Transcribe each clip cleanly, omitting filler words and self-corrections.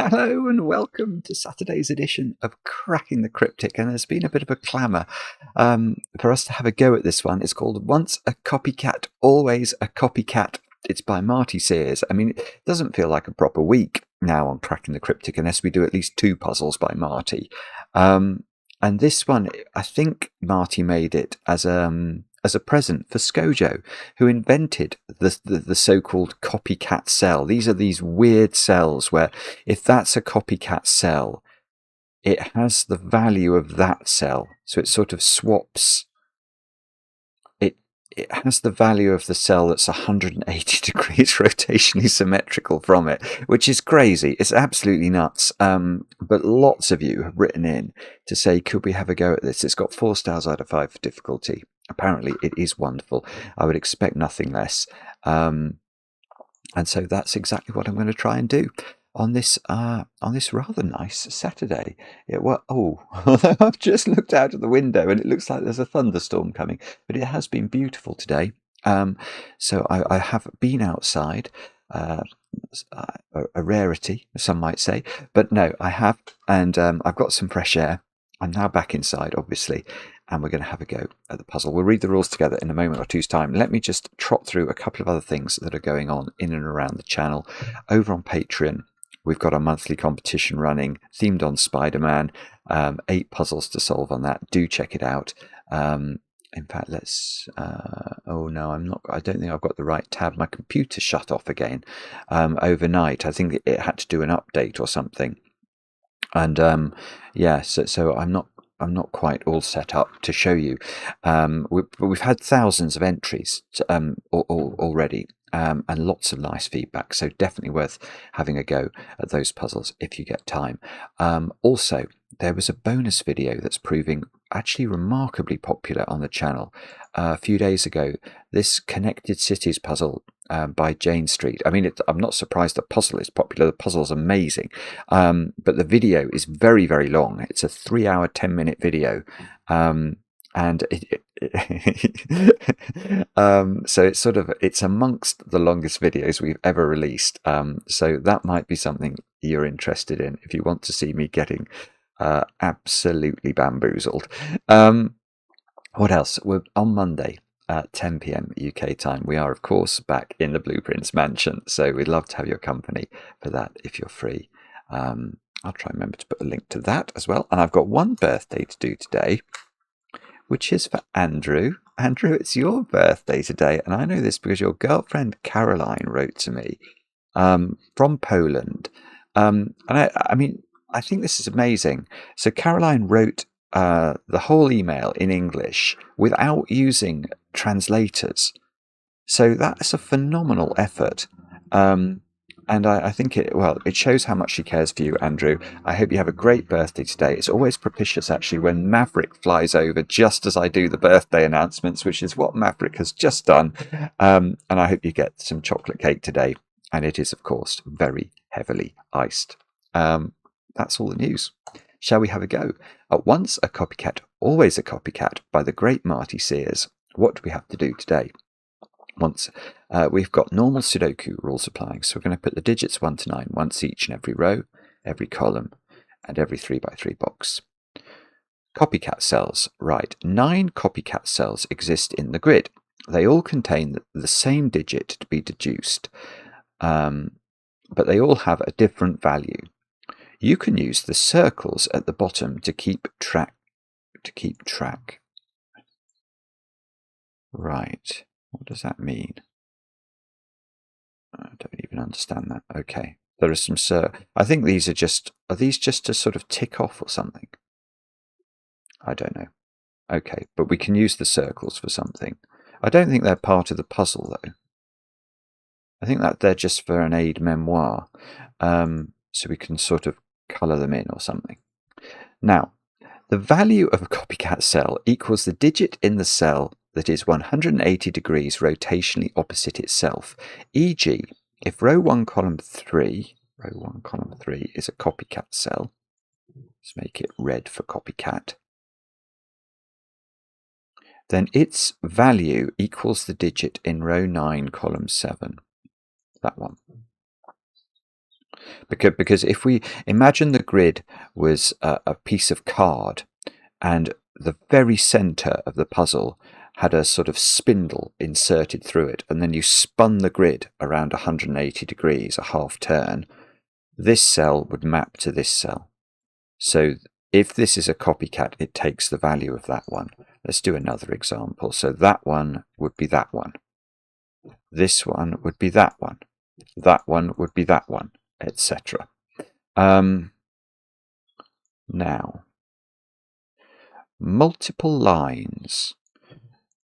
Hello and welcome to Saturday's edition of Cracking the Cryptic. And there's been a bit of a clamour for us to have a go at this one. It's called Once a Copycat, Always a Copycat. It's by Marty Sears. I mean, it doesn't feel like a proper week now on Cracking the Cryptic unless we do at least 2 puzzles by Marty. And this one, I think Marty made it as a present for Scojo, who invented the so-called copycat cell. These are these weird cells where if that's a copycat cell, it has the value of that cell. So it sort of swaps. It has the value of the cell that's 180 degrees rotationally symmetrical from it, which is crazy. It's absolutely nuts. But lots of you have written in to say, could we have a go at this? It's got 4 stars out of 5 for difficulty. Apparently it is wonderful. I would expect nothing less. And so that's exactly what I'm going to try and do on this rather nice Saturday. I've just looked out of the window and it looks like there's a thunderstorm coming, but it has been beautiful today. So I have been outside, a rarity, some might say, but no, I have, and I've got some fresh air. I'm now back inside, obviously, and we're going to have a go at the puzzle. We'll read the rules together in a moment or two's time. Let me just trot through a couple of other things that are going on in and around the channel. Over on Patreon, we've got a monthly competition running, themed on Spider-Man. 8 puzzles to solve on that. Do check it out. In fact, let's... oh, no, I don't think I've got the right tab. My computer shut off again overnight. I think it had to do an update or something. And so I'm not quite all set up to show you. We've had thousands of entries already, and lots of nice feedback. So definitely worth having a go at those puzzles if you get time. Also, there was a bonus video that's proving actually remarkably popular on the channel a few days ago. This Connected Cities puzzle by Jane Street. I mean, I'm not surprised the puzzle is popular. The puzzle's amazing, but the video is very, very long. It's a 3-hour, 10-minute video, and so it's amongst the longest videos we've ever released. So that might be something you're interested in if you want to see me getting absolutely bamboozled. What else? We're on Monday at 10 p.m. UK time. We are, of course, back in the Blueprints mansion, so we'd love to have your company for that if you're free. I'll try and remember to put a link to that as well. And I've got one birthday to do today, which is for Andrew. Andrew, it's your birthday today, and I know this because your girlfriend Caroline wrote to me from Poland. And I mean, I think this is amazing. So Caroline wrote the whole email in English without using translators. So that's a phenomenal effort. And I think it shows how much she cares for you, Andrew. I hope you have a great birthday today. It's always propitious, actually, when Maverick flies over just as I do the birthday announcements, which is what Maverick has just done. And I hope you get some chocolate cake today. And it is, of course, very heavily iced. That's all the news. Shall we have a go at Once a Copycat, Always a Copycat by the great Marty Sears? What do we have to do today? We've got normal Sudoku rules applying, so we're going to put the digits 1 to 9 once each in every row, every column, and every 3x3 box. Copycat cells. Right, 9 copycat cells exist in the grid. They all contain the same digit to be deduced, but they all have a different value. You can use the circles at the bottom to keep track. Right. What does that mean? I don't even understand that. Okay. There are some I think these are these just to sort of tick off or something? I don't know. Okay, but we can use the circles for something. I don't think they're part of the puzzle though. I think that they're just for an aide-memoire. So we can sort of colour them in or something. Now, the value of a copycat cell equals the digit in the cell that is 180 degrees rotationally opposite itself. E.g., if row 1 column 3 is a copycat cell, let's make it red for copycat, then its value equals the digit in row 9 column 7. That one. Because if we imagine the grid was a piece of card, and the very center of the puzzle had a sort of spindle inserted through it, and then you spun the grid around 180 degrees, a half turn, this cell would map to this cell. So if this is a copycat, it takes the value of that one. Let's do another example. So that one would be that one. This one would be that one. That one would be that one, etc. Now, multiple lines.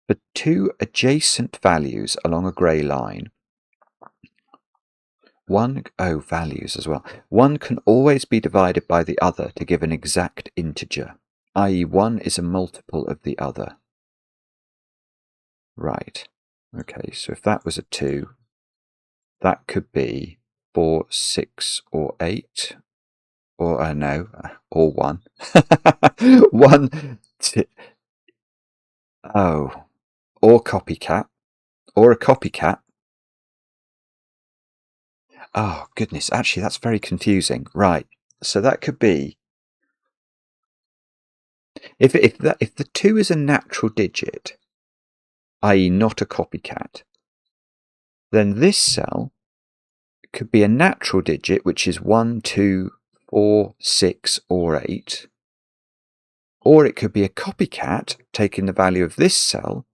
For two adjacent values along a grey line, values as well. One can always be divided by the other to give an exact integer, i.e. one is a multiple of the other. Right. Okay, so if that was a 2, that could be 4, 6, or 8. Or no, or 1. 1, 2. Oh. Or copycat. Or a copycat. Oh, goodness. Actually, that's very confusing. Right. So that could be... If the 2 is a natural digit, i.e. not a copycat, then this cell could be a natural digit, which is 1, 2, 4, 6, or 8. Or it could be a copycat, taking the value of this cell,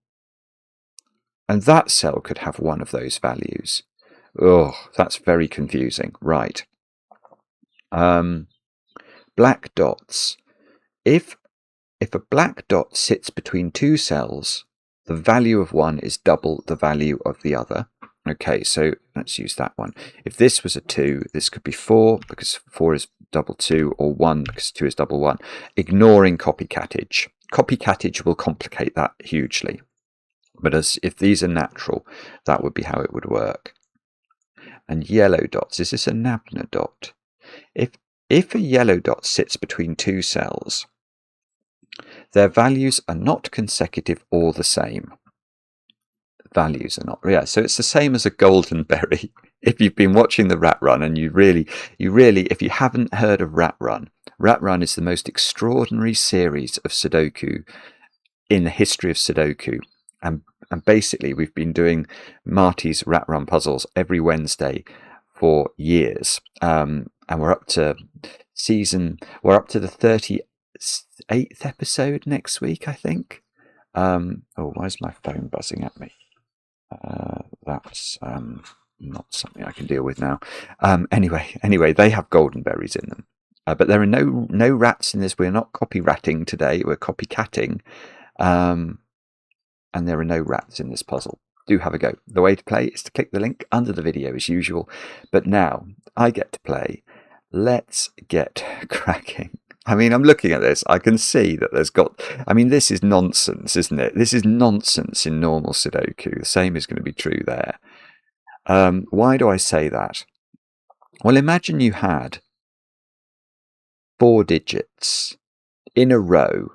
and that cell could have one of those values. Oh, that's very confusing. Right. Black dots. If a black dot sits between two cells, the value of one is double the value of the other. Okay, so let's use that one. If this was a 2, this could be 4, because 4 is double 2, or 1, because 2 is double 1. Ignoring copycatage. Copycatage will complicate that hugely. But if these are natural, that would be how it would work. And yellow dots. Is this a Nabla dot? If a yellow dot sits between two cells, their values are not consecutive or the same. Values are not. Yeah, so it's the same as a golden berry. If you've been watching the Rat Run and you really, if you haven't heard of Rat Run is the most extraordinary series of Sudoku in the history of Sudoku. And basically, we've been doing Marty's Rat Run puzzles every Wednesday for years. And we're up to the 38th episode next week, I think. Why is my phone buzzing at me? That's not something I can deal with now. Anyway, they have golden berries in them. But there are no rats in this. We're not copyratting today. We're copycatting. And there are no rats in this puzzle. Do have a go. The way to play is to click the link under the video as usual. But now I get to play. Let's get cracking. I mean, I'm looking at this. I can see that this is nonsense, isn't it? This is nonsense in normal Sudoku. The same is going to be true there. Why do I say that? Well, imagine you had 4 digits in a row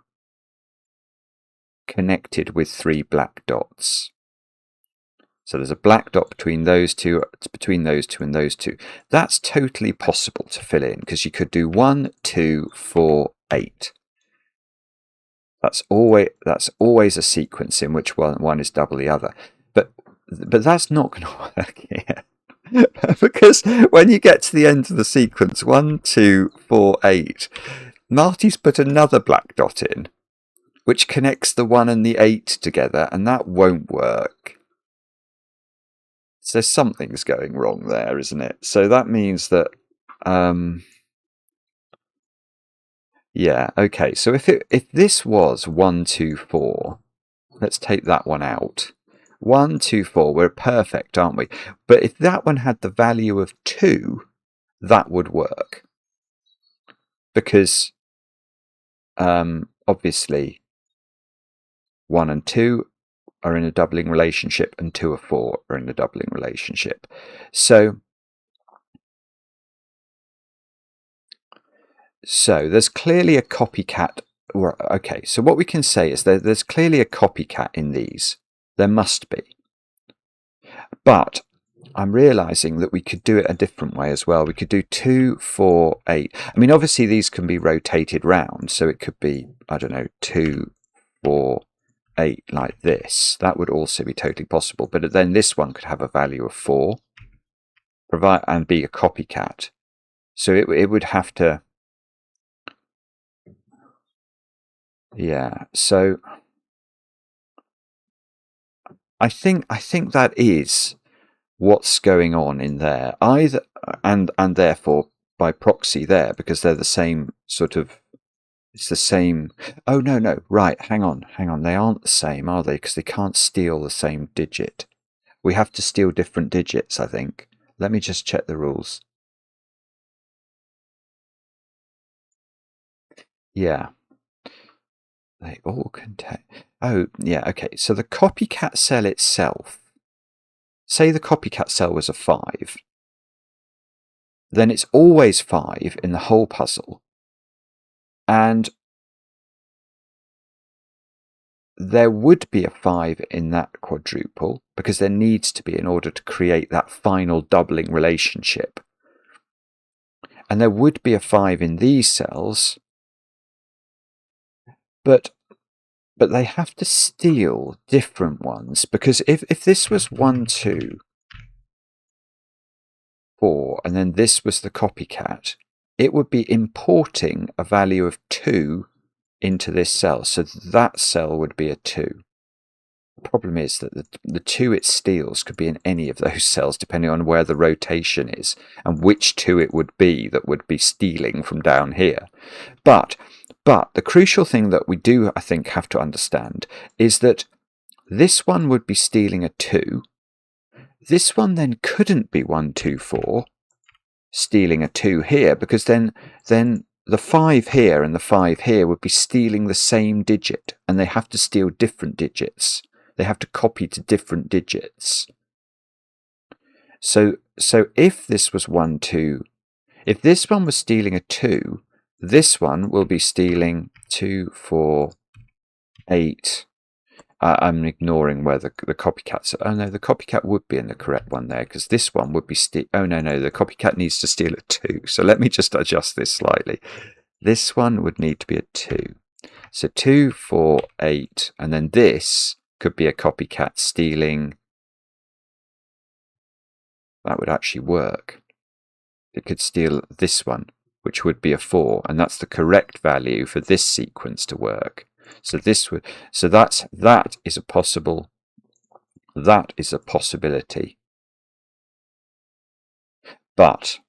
connected with 3 black dots. So there's a black dot between those two and those two. That's totally possible to fill in, because you could do 1, 2, 4, 8. That's always a sequence in which one is double the other. But that's not going to work here. Because when you get to the end of the sequence, 1, 2, 4, 8, Marty's put another black dot in, which connects the 1 and the 8 together, and that won't work. So something's going wrong there, isn't it? So that means that, yeah, okay. So if this was 1, 2, 4, let's take that one out. 1, 2, 4, we're perfect, aren't we? But if that one had the value of 2, that would work. Because, obviously, 1 and 2 are in a doubling relationship, and 2 and 4 are in a doubling relationship. So there's clearly a copycat. Okay, so what we can say is that there's clearly a copycat in these. There must be. But I'm realizing that we could do it a different way as well. We could do 2, 4, 8. I mean, obviously these can be rotated round, so it could be, I don't know, 2, 4, 8 like this. That would also be totally possible. But then this one could have a value of 4 and be a copycat. So it would have to, yeah. So I think that is what's going on in there, either and therefore by proxy there, because they're the same sort of, it's the same. Oh no, right, hang on, they aren't the same, are they? Because they can't steal the same digit. We have to steal different digits, I think. Let me just check the rules. Yeah, they all contain. Oh yeah, okay, so the copycat cell itself, say the copycat cell was a 5, then it's always 5 in the whole puzzle. And there would be a 5 in that quadruple, because there needs to be in order to create that final doubling relationship. And there would be a 5 in these cells, but they have to steal different ones, because if this was 1, 2, 4, and then this was the copycat, it would be importing a value of 2 into this cell. So that cell would be a 2. The problem is that the 2 it steals could be in any of those cells, depending on where the rotation is and which 2 it would be that would be stealing from down here. But the crucial thing that we do, I think, have to understand is that this one would be stealing a 2. This one then couldn't be 1, 2, 4 stealing a 2 here, because then the 5 here and the 5 here would be stealing the same digit, and they have to steal different digits. They have to copy to different digits. So if this was 1, 2, if this one was stealing a 2, this one will be stealing 2, 4, 8. I'm ignoring where the copycats are. Oh no, the copycat would be in the correct one there, because this one would be oh no, the copycat needs to steal a 2. So let me just adjust this slightly. This one would need to be a 2. So 2, 4, 8, and then this could be a copycat stealing. That would actually work. It could steal this one, which would be a 4, and that's the correct value for this sequence to work. So that is a possible. That is a possibility. But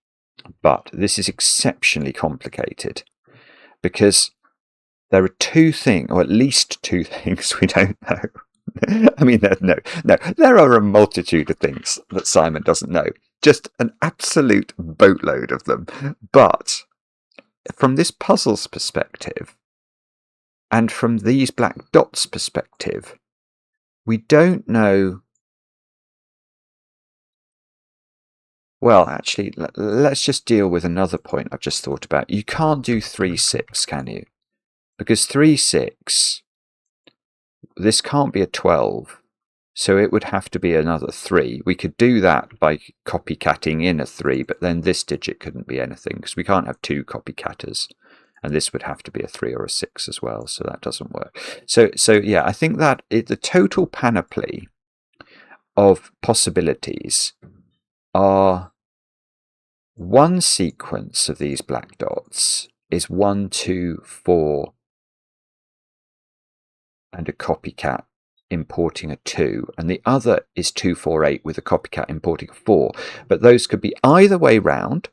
this is exceptionally complicated, because there are 2 things, or at least 2 things we don't know. I mean, no, there are a multitude of things that Simon doesn't know. Just an absolute boatload of them. But from this puzzle's perspective, and from these black dots' perspective, we don't know. Well, actually, let's just deal with another point I've just thought about. You can't do 3, 6, can you? Because 3, 6, this can't be a 12, so it would have to be another 3. We could do that by copycatting in a 3, but then this digit couldn't be anything, because we can't have 2 copycatters. And this would have to be a 3 or a 6 as well, so that doesn't work. So yeah, I think that the total panoply of possibilities are one sequence of these black dots is 1, 2, 4, and a copycat importing a 2, and the other is 2, 4, 8 with a copycat importing a 4. But those could be either way round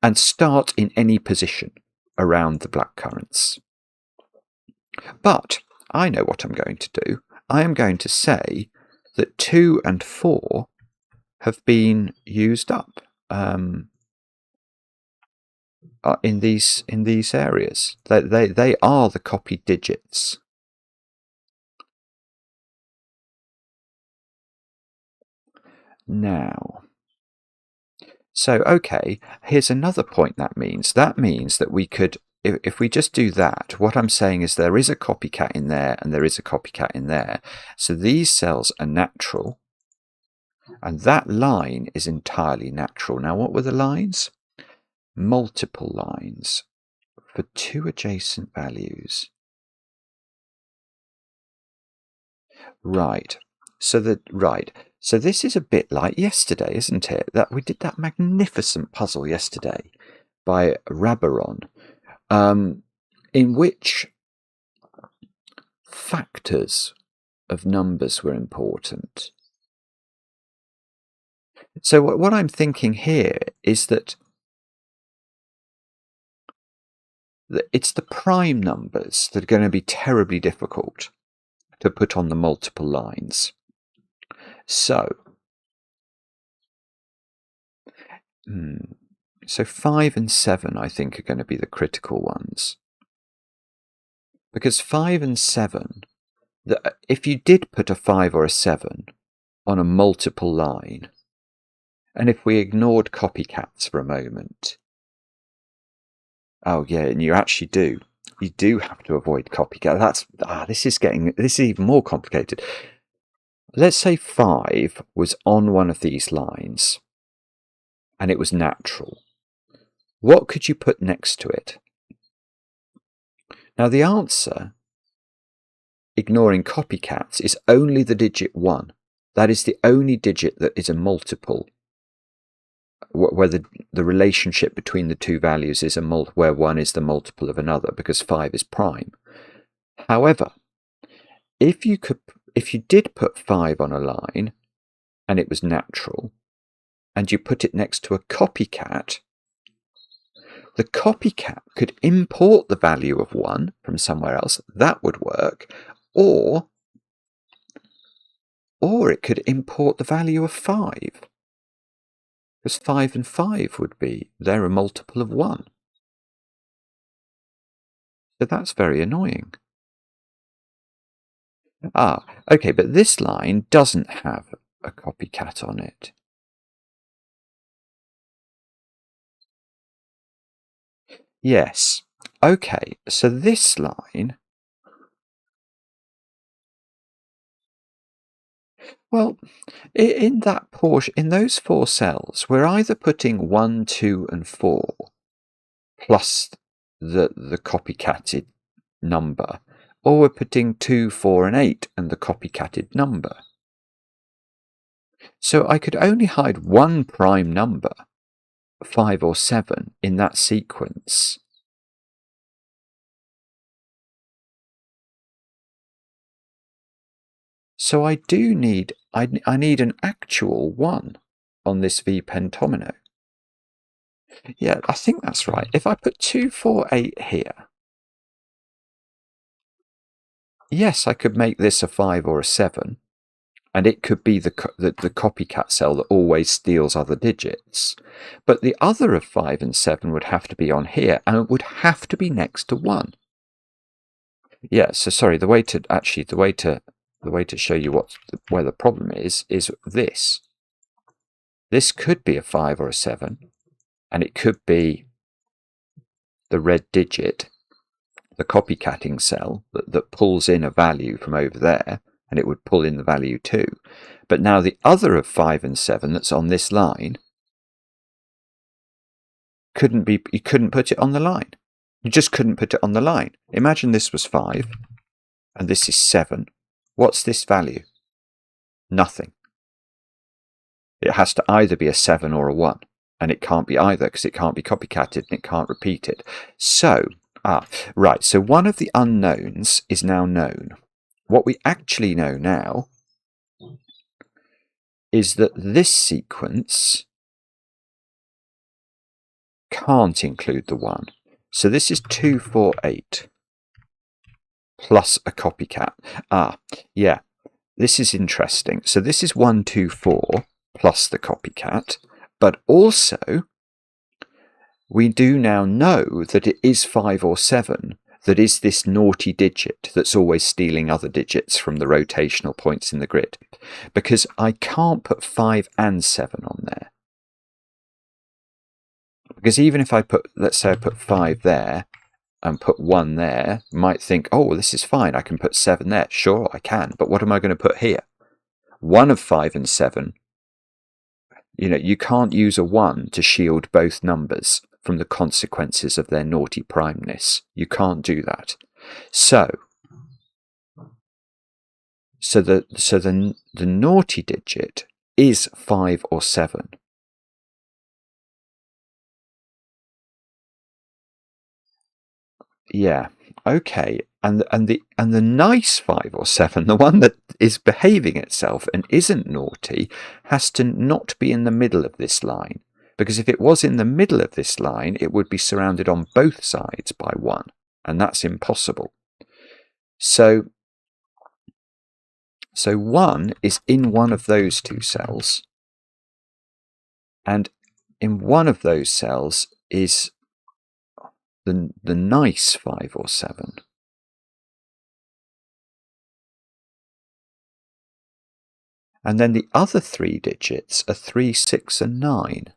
and start in any position around the black currants. But I know what I'm going to do. I am going to say that 2 and 4 have been used up in these areas. They are the copied digits. Now, so okay, here's another point that means. That means that we could, if we just do that, what I'm saying is there is a copycat in there and there is a copycat in there. So these cells are natural. And that line is entirely natural. Now, what were the lines? Multiple lines for two adjacent values. Right. So this is a bit like yesterday, isn't it? That we did that magnificent puzzle yesterday by Rabaron, in which factors of numbers were important. So what I'm thinking here is that it's the prime numbers that are going to be terribly difficult to put on the multiple lines. So 5 and 7, I think, are going to be the critical ones. Because 5 and 7, if you did put a 5 or a 7 on a multiple line, and if we ignored copycats for a moment, oh yeah, and you actually do. You do have to avoid copycat. This is even more complicated. Let's say 5 was on one of these lines, and it was natural. What could you put next to it? Now the answer, ignoring copycats, is only the digit 1. That is the only digit that is a multiple, where the relationship between the two values is where one is the multiple of another, because 5 is prime. However, if you did put 5 on a line and it was natural, and you put it next to a copycat, the copycat could import the value of 1 from somewhere else. That would work. Or it could import the value of 5. Because 5 and 5 they're a multiple of 1. So that's very annoying. Okay, but this line doesn't have a copycat on it. Yes. Okay, so this line, well, in that portion, in those 4 cells, we're either putting 1, 2, and 4 plus the copycatted number, or we're putting 2, 4, and 8 and the copycatted number. So I could only hide one prime number, 5 or 7, in that sequence. So I need an actual 1 on this V pentomino. Yeah, I think that's right. If I put 2, 4, 8 here, yes, I could make this a 5 or a 7, and it could be the copycat cell that always steals other digits. But the other of 5 and 7 would have to be on here, and it would have to be next to 1. Yeah, so sorry, the way to show you where the problem is this. This could be a 5 or a 7, and it could be the red digit, the copycatting cell that pulls in a value from over there, and it would pull in the value too. But now the other of 5 and 7 that's on this line you couldn't put it on the line. You just couldn't put it on the line. Imagine this was 5 and this is 7. What's this value? Nothing. It has to either be a 7 or a 1, and it can't be either because it can't be copycatted and it can't repeat it. So, right, so one of the unknowns is now known. What we actually know now is that this sequence can't include the 1. So this is 2, 4, 8 plus a copycat. Yeah, this is interesting. So this is 1, 2, 4 plus the copycat, but also we do now know that it is 5 or 7 that is this naughty digit that's always stealing other digits from the rotational points in the grid, because I can't put 5 and 7 on there. Because even if let's say I put 5 there and put 1 there, you might think, oh, this is fine, I can put 7 there. Sure, I can, but what am I going to put here? 1 of 5 and 7 You can't use a 1 to shield both numbers from the consequences of their naughty primeness. You can't do that. So the naughty digit is 5 or 7. Yeah. Okay. And the nice 5 or 7, the one that is behaving itself and isn't naughty, has to not be in the middle of this line. Because if it was in the middle of this line, it would be surrounded on both sides by 1. And that's impossible. So 1 is in one of those two cells. And in one of those cells is the nice 5 or 7. And then the other 3 digits are 3, 6, and 9.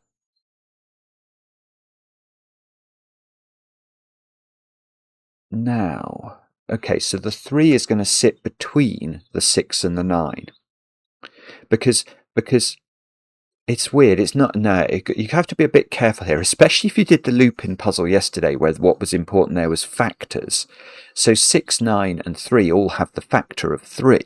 Now, okay, so the 3 is going to sit between the 6 and the 9. Because it's weird. It's not. No, you have to be a bit careful here, especially if you did the loop-in puzzle yesterday, where what was important there was factors. So 6, 9, and 3 all have the factor of 3.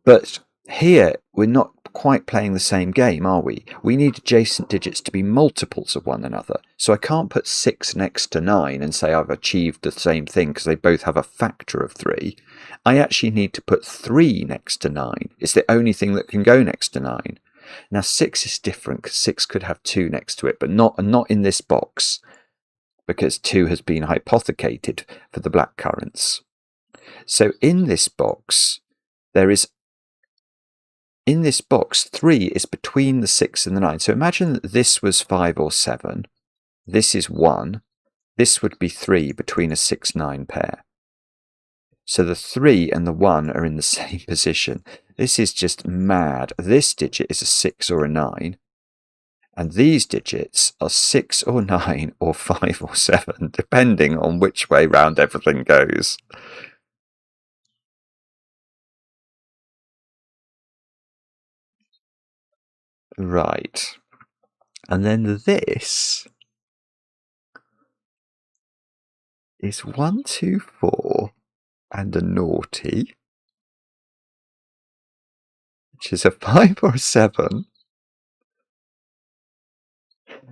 But here, we're not quite playing the same game, are we? We need adjacent digits to be multiples of one another. So I can't put 6 next to 9 and say I've achieved the same thing because they both have a factor of 3. I actually need to put 3 next to 9. It's the only thing that can go next to 9. Now 6 is different because 6 could have 2 next to it, but not in this box, because 2 has been hypothecated for the blackcurrants. So in this box, 3 is between the 6 and the 9. So imagine that this was 5 or 7. This is 1. This would be 3 between a 6-9 pair. So the 3 and the 1 are in the same position. This is just mad. This digit is a 6 or a 9. And these digits are 6 or 9 or 5 or 7, depending on which way round everything goes. Right. And then this is 1, 2, 4 and a naughty, which is a 5 or a 7.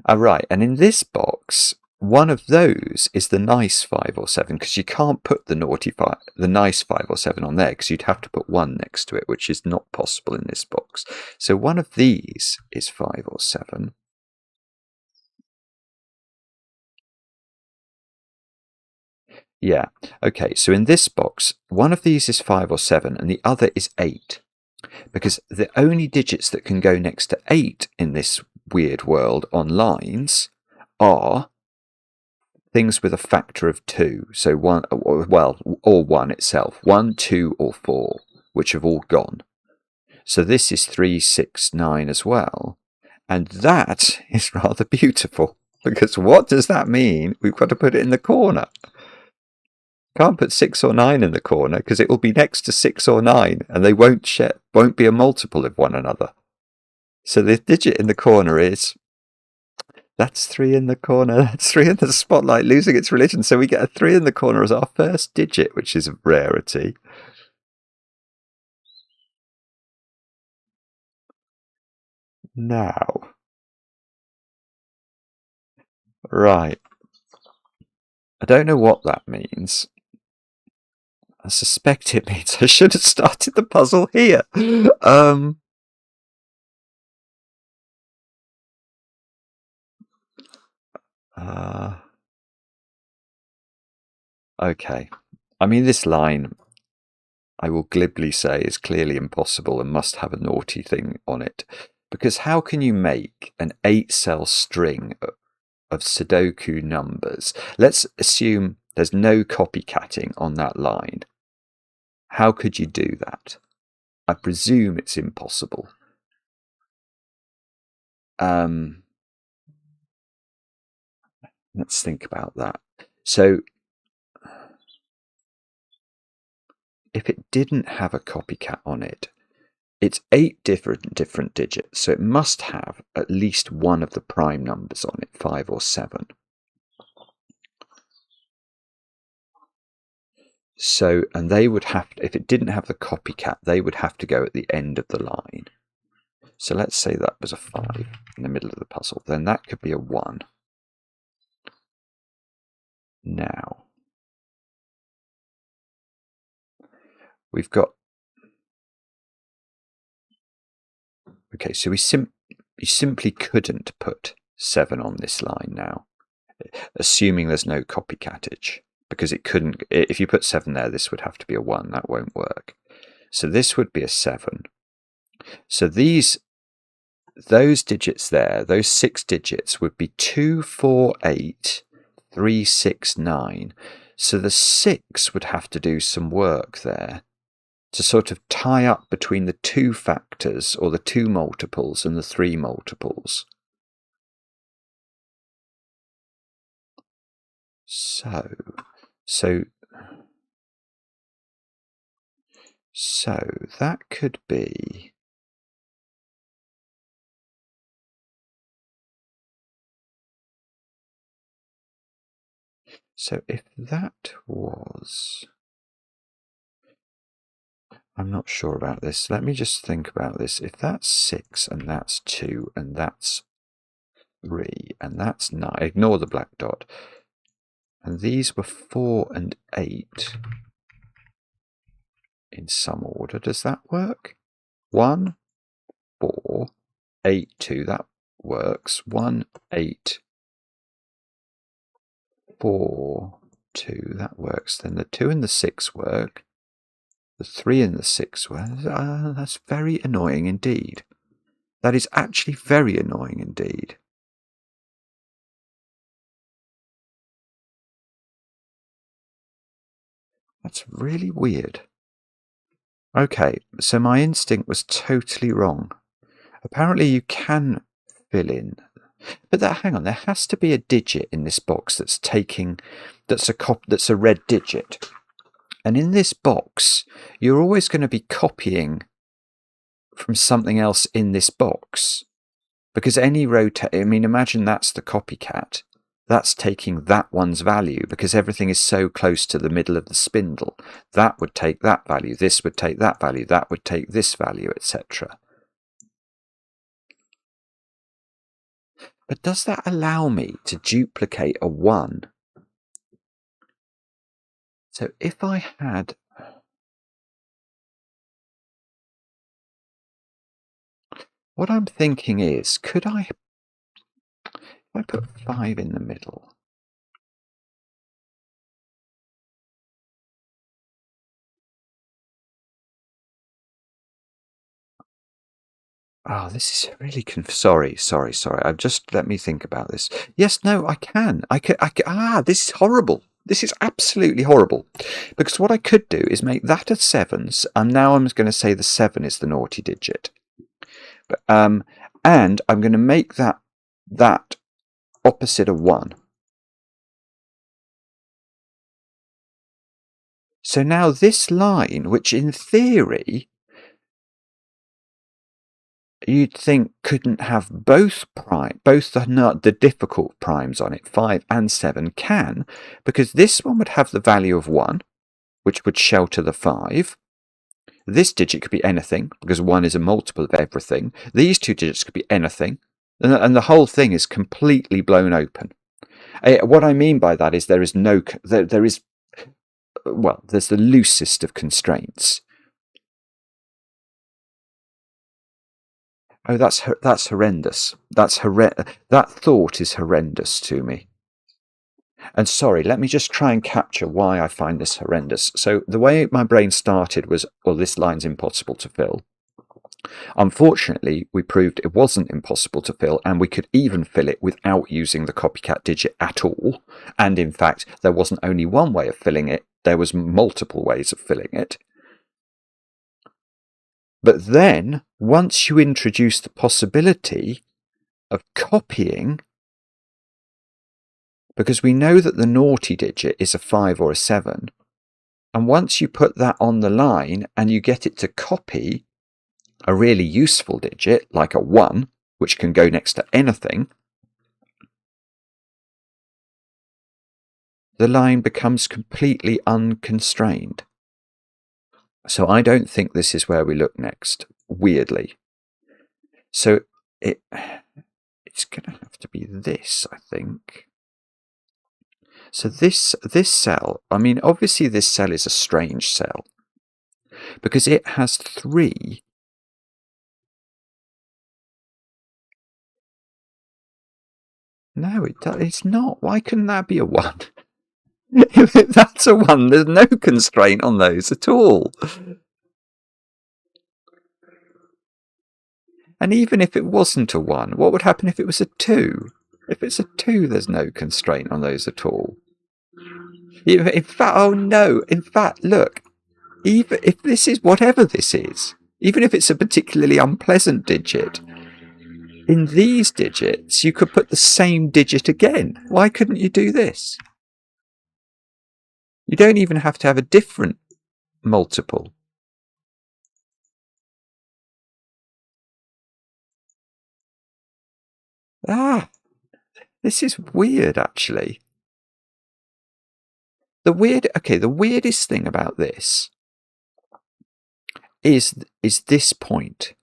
Right, and in this box, one of those is the nice 5 or 7, because you can't put the nice 5 or 7 on there, because you'd have to put 1 next to it, which is not possible in this box. So one of these is 5 or 7. Yeah, okay, so in this box, one of these is 5 or 7, and the other is 8. Because the only digits that can go next to 8 in this weird world on lines are things with a factor of 2. So 1, well, or 1 itself. 1, 2, or 4, which have all gone. So this is 3, 6, 9 as well. And that is rather beautiful. Because what does that mean? We've got to put it in the corner. Can't put 6 or 9 in the corner because it will be next to 6 or 9 and they won't be a multiple of one another. So the digit in the corner is, that's 3 in the corner, that's 3 in the spotlight, losing its religion. So we get a 3 in the corner as our first digit, which is a rarity. Now, right. I don't know what that means. I suspect it means I should have started the puzzle here. Okay. I mean, this line, I will glibly say, is clearly impossible and must have a naughty thing on it. Because how can you make an 8-cell string of Sudoku numbers? Let's assume there's no copycatting on that line. How could you do that? I presume it's impossible. Let's think about that. So if it didn't have a copycat on it, it's 8 different digits, so it must have at least one of the prime numbers on it, 5 or 7. So, and they would have, if it didn't have the copycat, they would have to go at the end of the line. So let's say that was a 5 in the middle of the puzzle. Then that could be a 1. Now, we've got, okay, so we simply couldn't put 7 on this line now, assuming there's no copycatage, because it couldn't, if you put 7 there, this would have to be a 1. That won't work. So this would be a 7. So those digits there, those 6 digits would be 2, 4, 8, 3, 6, 9. So the 6 would have to do some work there to sort of tie up between the 2 factors, or the 2 multiples, and the 3 multiples. So that could be, so if that was, I'm not sure about this. Let me just think about this. If that's 6 and that's 2 and that's 3 and that's 9, ignore the black dot. And these were 4 and 8 in some order. Does that work? 1, 4, 8, 2. That works. 1, 8, 4, 2. That works. Then the 2 and the 6 work. The 3 and the 6 work. That's very annoying indeed. That is actually very annoying indeed. That's really weird. Okay, so my instinct was totally wrong. Apparently you can fill in, but hang on, there has to be a digit in this box that's a red digit. And in this box, you're always going to be copying from something else in this box. Because imagine that's the copycat. That's taking that one's value, because everything is so close to the middle of the spindle. That would take that value, this would take that value, that would take this value, etc. But does that allow me to duplicate a 1? So if I had, what I'm thinking is, could I, if I put 5 in the middle, oh, this is really sorry. Let me think about this. Yes, no, I can. This is horrible. This is absolutely horrible. Because what I could do is make that a 7s, and now I'm going to say the 7 is the naughty digit. But, and I'm going to make that opposite a 1. So now this line, which in theory you'd think couldn't have both the difficult primes on it, 5 and 7, can, because this one would have the value of 1, which would shelter the 5. This digit could be anything, because 1 is a multiple of everything. These 2 digits could be anything, and the whole thing is completely blown open. What I mean by that is there's the loosest of constraints. Oh, that's horrendous. That thought is horrendous to me. And sorry, let me just try and capture why I find this horrendous. So the way my brain started was, well, this line's impossible to fill. Unfortunately, we proved it wasn't impossible to fill, and we could even fill it without using the copycat digit at all. And in fact, there wasn't only one way of filling it, there was multiple ways of filling it. But then, once you introduce the possibility of copying, because we know that the naughty digit is a 5 or a 7, and once you put that on the line and you get it to copy, a really useful digit, like a 1, which can go next to anything, the line becomes completely unconstrained. So I don't think this is where we look next, weirdly. So it's going to have to be this, I think. So this cell, I mean, obviously this cell is a strange cell because it has 3. No, it's not. Why couldn't that be a 1? If that's a 1, there's no constraint on those at all. And even if it wasn't a 1, what would happen if it was a 2? If it's a 2, there's no constraint on those at all. In fact, oh no, in fact, look, even if this is whatever this is, even if it's a particularly unpleasant digit, in these digits, you could put the same digit again. Why couldn't you do this? You don't even have to have a different multiple. This is weird, actually. The weirdest thing about this is this point.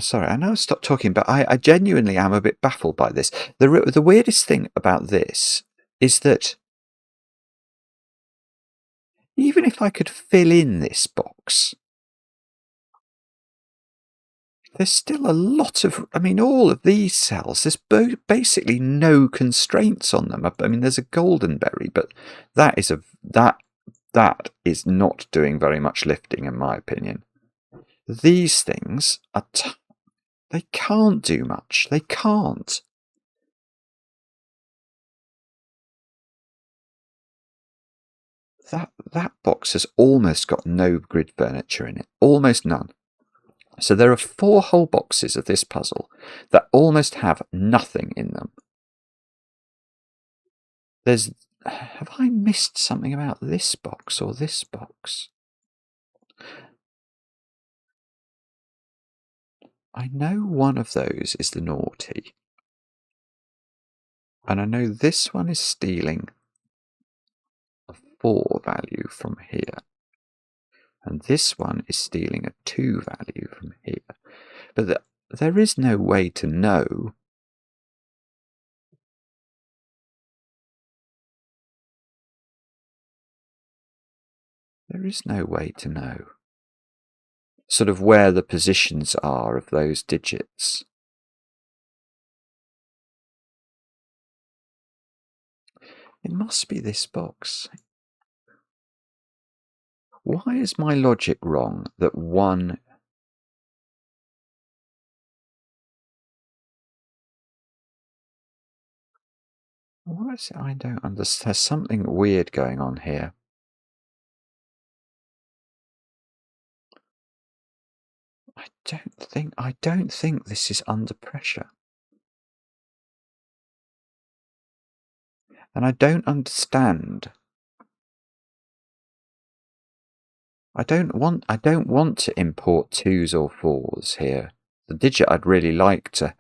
Sorry, I know I stopped talking, but I genuinely am a bit baffled by this. The weirdest thing about this is that even if I could fill in this box, there's still a lot of, I mean, all of these cells, there's basically no constraints on them. I mean, there's a goldenberry, but that is not doing very much lifting, in my opinion. These things are they can't do much. They can't. That box has almost got no grid furniture in it. Almost none. So there are 4 whole boxes of this puzzle that almost have nothing in them. Have I missed something about this box or this box? I know one of those is the naughty. And I know this one is stealing a 4 value from here. And this one is stealing a 2 value from here. But there is no way to know. There is no way to know sort of where the positions are of those digits. It must be this box. Why is my logic wrong that 1... What is it? I don't understand. There's something weird going on here. I don't think this is under pressure. And I don't understand. I don't want to import 2s or 4s here. The digit I'd really like to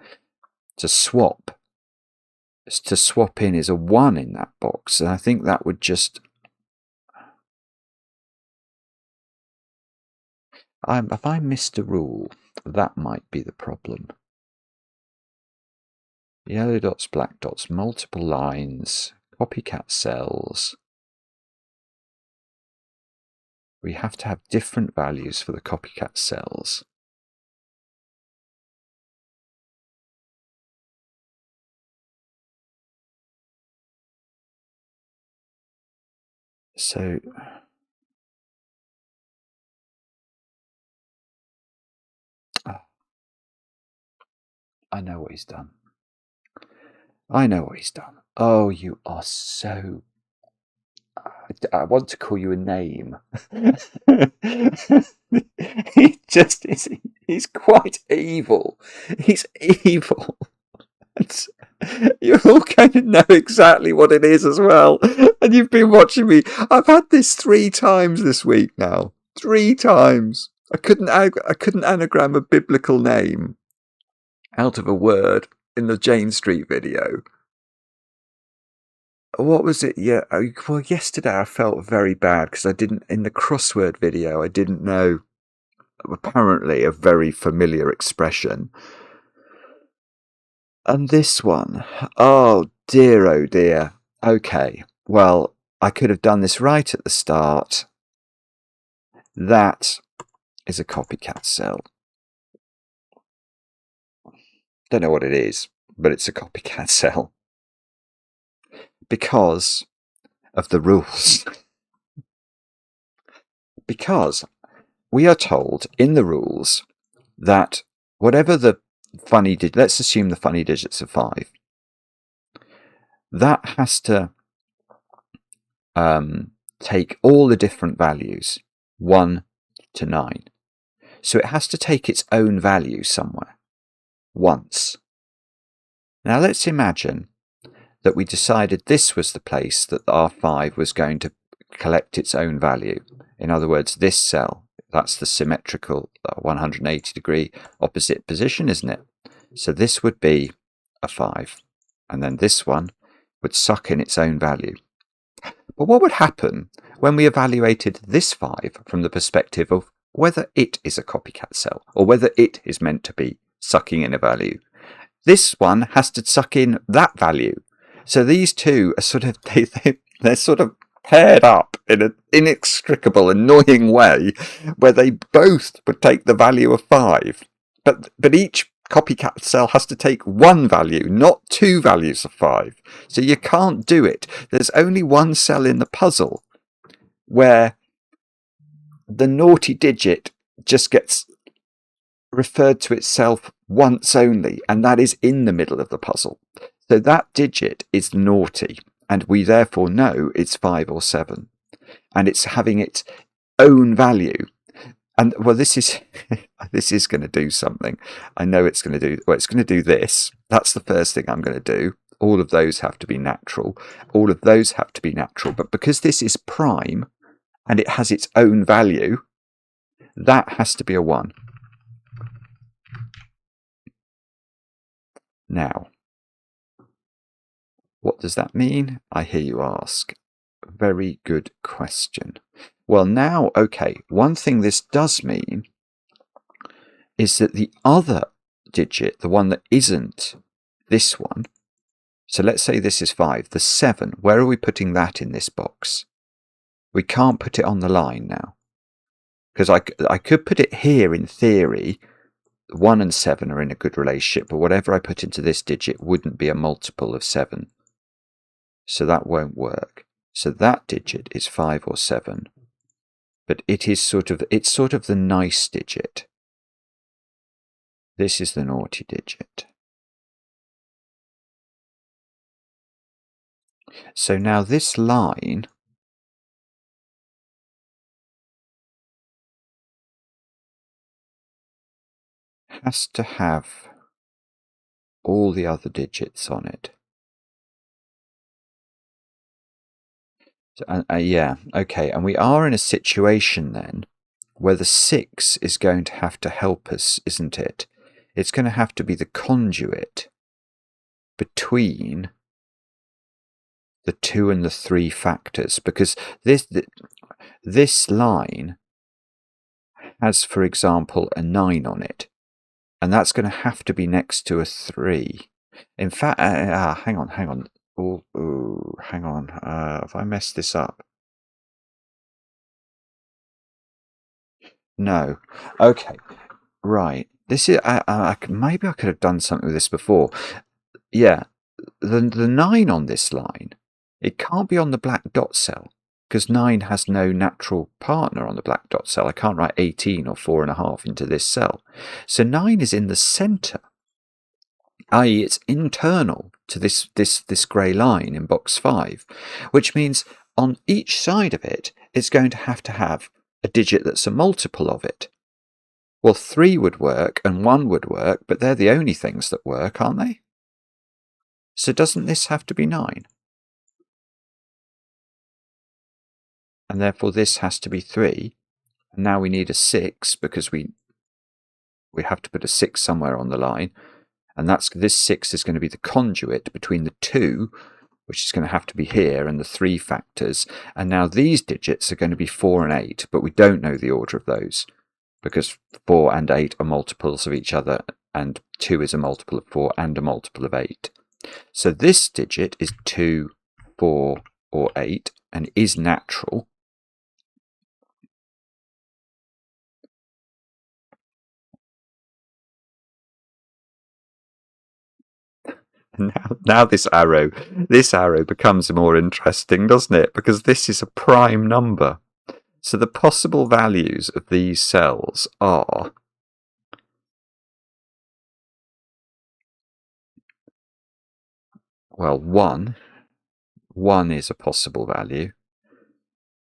swap in is a 1 in that box, and I think that would just... if I missed a rule, that might be the problem. Yellow dots, black dots, multiple lines, copycat cells. We have to have different values for the copycat cells. So I know what he's done. Oh, you are so... I want to call you a name. He just is. He's quite evil. He's evil. you're all going to know exactly what it is as well. And you've been watching me. I've had this 3 times this week now. 3 times. I couldn't anagram a biblical name out of a word in the Jane Street video. What was it? Yeah, well, yesterday I felt very bad because I didn't, in the crossword video, I didn't know apparently a very familiar expression. And this one, oh dear. Okay, well, I could have done this right at the start. That is a copycat cell. Don't know what it is, but it's a copycat cell. Because of the rules. Because we are told in the rules that whatever the funny digit, let's assume the funny digits are 5, that has to take all the different values, 1 to 9. So it has to take its own value somewhere, once. Now let's imagine that we decided this was the place that R5 was going to collect its own value. In other words, this cell, that's the symmetrical 180 degree opposite position, isn't it? So this would be a 5. And then this one would suck in its own value. But what would happen when we evaluated this 5 from the perspective of whether it is a copycat cell or whether it is meant to be sucking in a value? This one has to suck in that value. So these two are sort of, they're sort of paired up in an inextricable, annoying way where they both would take the value of 5. But each copycat cell has to take one value, not 2 values of 5. So you can't do it. There's only one cell in the puzzle where the naughty digit just gets referred to itself once only, and that is in the middle of the puzzle. So that digit is naughty, and we therefore know it's 5 or 7, and it's having its own value. And well, this is going to do something. I know it's going to do. Well, it's going to do this. That's the first thing I'm going to do. All of those have to be natural. All of those have to be natural. But because this is prime, and it has its own value, that has to be a 1. Now, what does that mean? I hear you ask. Very good question. Well, now, okay, one thing this does mean is that the other digit, the one that isn't this one, so let's say this is 5, the 7, where are we putting that in this box? We can't put it on the line now. Because I could put it here in theory. 1 and 7 are in a good relationship, but whatever I put into this digit wouldn't be a multiple of 7. So that won't work. So that digit is 5 or 7. But it's sort of the nice digit. This is the naughty digit. So now this line has to have all the other digits on it. So, yeah, okay, and we are in a situation then where the 6 is going to have to help us, isn't it? It's going to have to be the conduit between the 2 and the 3 factors, because this line has, for example, a 9 on it, and that's going to have to be next to a 3. In fact, hang on. Ooh, hang on. Have I messed this up? No. Okay. Right. This is. Maybe I could have done something with this before. Yeah. The 9 on this line, it can't be on the black dot cell because 9 has no natural partner on the black dot cell. I can't write 18 or 4.5 into this cell. So 9 is in the center, i.e. it's internal to this grey line in box 5, which means on each side of it, it's going to have a digit that's a multiple of it. Well, 3 would work and 1 would work, but they're the only things that work, aren't they? So doesn't this have to be 9? And therefore this has to be 3. And now we need a 6 because we have to put a 6 somewhere on the line. And this 6 is going to be the conduit between the 2, which is going to have to be here, and the 3 factors. And now these digits are going to be 4 and 8, but we don't know the order of those because 4 and 8 are multiples of each other, and 2 is a multiple of 4 and a multiple of 8. So this digit is 2, 4, or 8, and is natural. Now this arrow becomes more interesting, doesn't it? Because this is a prime number. So the possible values of these cells are, well, 1 is a possible value.